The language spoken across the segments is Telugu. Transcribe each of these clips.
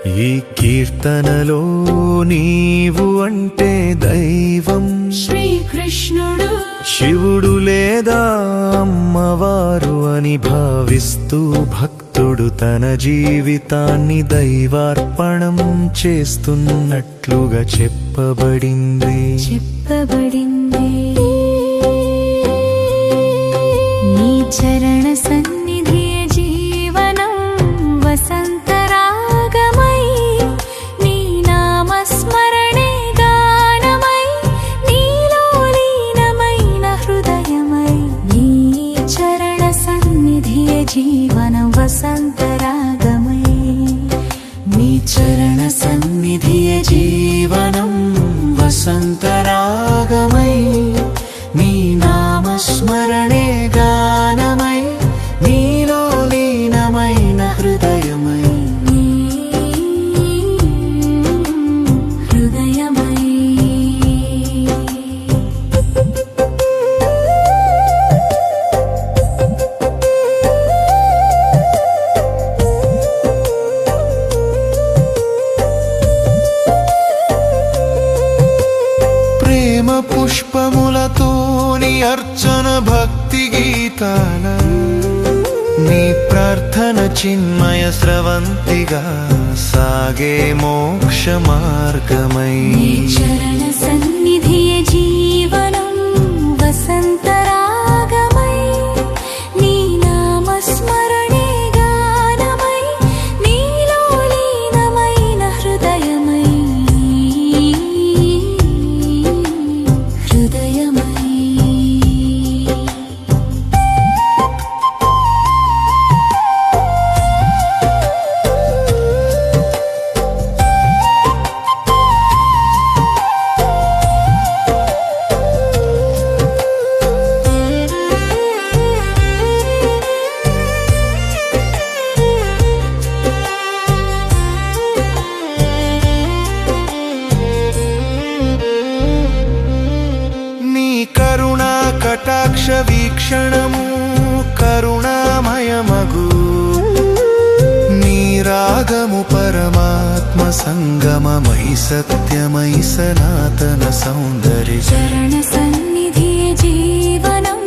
ఈ కీర్తనలో నీవు అంటే దైవం శ్రీకృష్ణుడు, శివుడు లేదా అమ్మవారు అని భావిస్తూ భక్తుడు తన జీవితాన్ని దైవార్పణం చేస్తున్నట్లుగా చెప్పబడింది. నీ చరణ సన్నిధియే జీవనం వసంతరాగమై, నీ నామస్మరణే గానమై, నీలో లీనమైన హృదయమై. నీ చరణ సన్నిధియే జీవనం వసంతరాగమై, నీ చరణ సన్నిధియే జీవనం వసంతరాగమై, నీ నామస్మరణే గానమై, నీలో లీనమైన హృదయమై. హృదయమై. ప్రేమ పుష్పములతోని అర్చన భక్తి గీతాల, నీ ప్రార్థన చిన్మయ స్రవంతిగా సాగే మోక్ష మార్గమై. నీ చరణ సన్నిధియే జీవనం వసంతరాగమై, నీ నామస్మరణే గానమై, నీలో లీనమైన హృదయమై. హృదయమై. నీ కరుణా కటాక్ష వీక్షణము కరుణామయమగు, నీ రాగము పరమాత్మ సంగమమై సత్యమై సనాతన సౌందర్య. చరణ సన్నిధియే జీవనం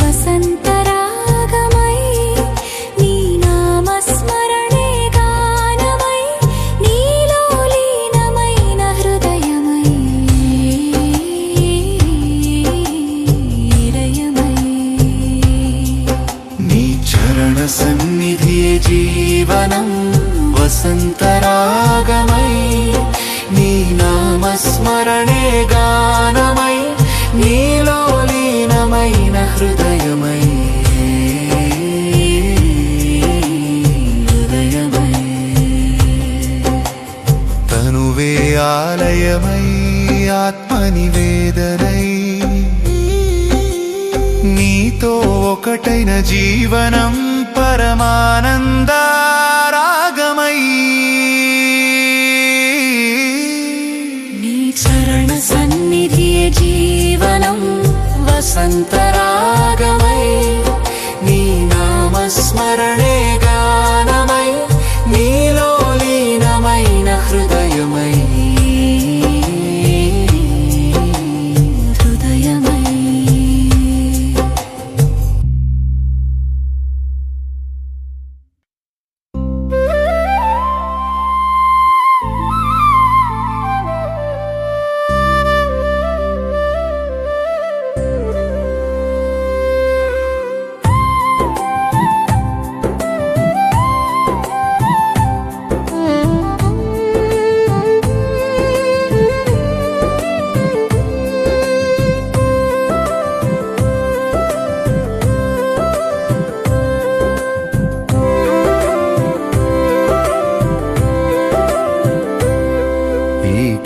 వసంతరాగమై, నీ నామస్మరణే గానమై, నీలో లీనమైన హృదయమై. హృదయమై. నీ చరణ సన్నిధియే జీవనం వసంతరాగమై, నీ నామస్మరణే గానమై, నీలో లీనమైన హృదయమై. హృదయమై. తనువే ఆలయమై ఆత్మ నివేదనై, నీతో ఒకటైన జీవనం పరమానందారాగమై. నీ చరణ సన్నిధియే జీవనం వసంతరాగమై, నీ నామస్మరణే గానమై, నీలో లీనమైన హృదయమై. హృదయమై.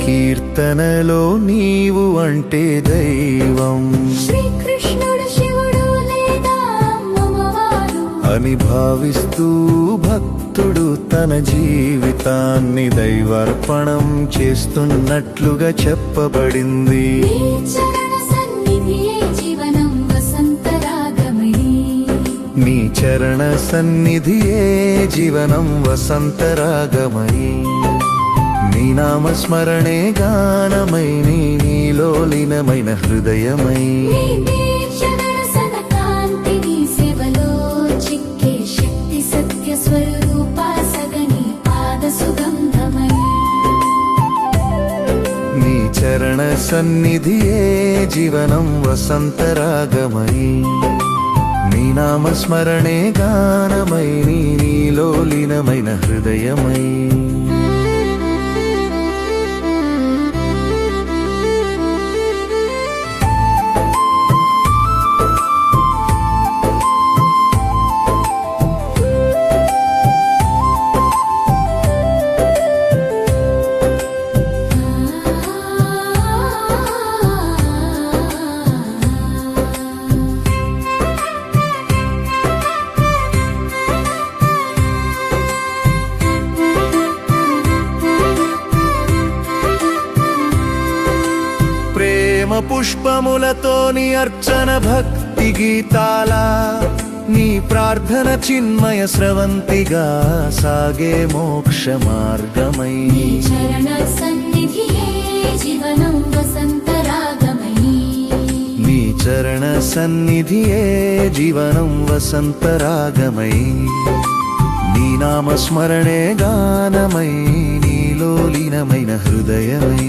కీర్తనలో నీవు అంటే దైవం, శ్రీకృష్ణుడు శివుడు లేదా అమ్మవారు అని భావిస్తూ భక్తుడు తన జీవితాన్ని దైవార్పణం చేస్తున్నట్లుగా చెప్పబడింది. నీ చరణ సన్నిధియే జీవనం వసంతరాగమై, నీ చరణ సన్నిధియే జీవనం వసంతరాగమై నీ నామస్మరణే గానమై నీలో లీనమైన హృదయమై నీ దీక్షదర్శన కాంతి నీ సేవలో చిక్కే శక్తి సత్య స్వరూప సగని పాద సుగంధమై నీ చరణ సన్నిధియే జీవనం వసంతరాగమై నీ నామస్మరణే గానమై నీలో లీనమైన హృదయమై పుష్పములతో నీ అర్చన భక్తి గీతాల నీ ప్రార్థన చిన్మయ స్రవంతిగా సాగే మోక్ష మార్గమై నీ చరణ సన్నిధియే జీవనం వసంతరాగమై నీ చరణ సన్నిధియే జీవనం వసంతరాగమై నీ నామస్మరణే గానమై నీలో లీనమైన హృదయమై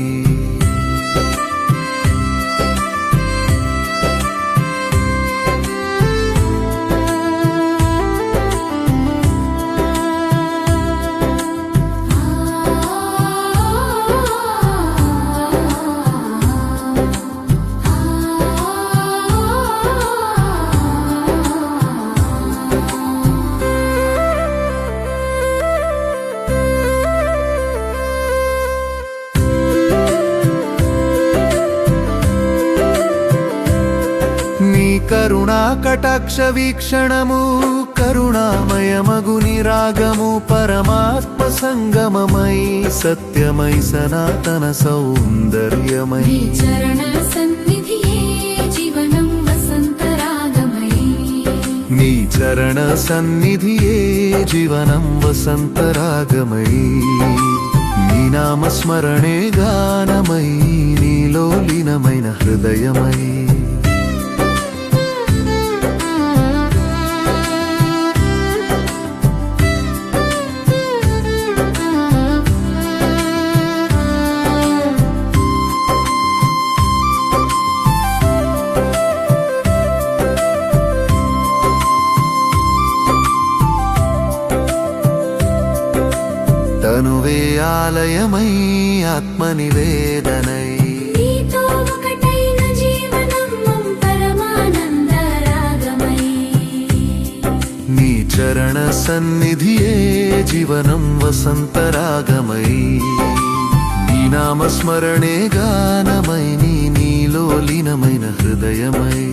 కరుణా కటాక్ష వీక్షణము కరుణామయమగుని రాగము పరమాత్మ సంగమమై సత్యమై సనాతన సౌందర్యమై నీ చరణ సన్నిధియే జీవనం వసంతరాగమై నీ చరణ సన్నిధియే జీవనం వసంతరాగమై నీ నామస్మరణే గానమై నీలో లీనమైన హృదయమై తనువే ఆలయమై ఆత్మ నివేదనై నీతో ఒకటైన జీవనం పరమానంద రాగమై నీ చరణ సన్నిధియే జీవనం వసంతరాగమై నీ నామస్మరణే గానమై నీలో లీనమైన హృదయమై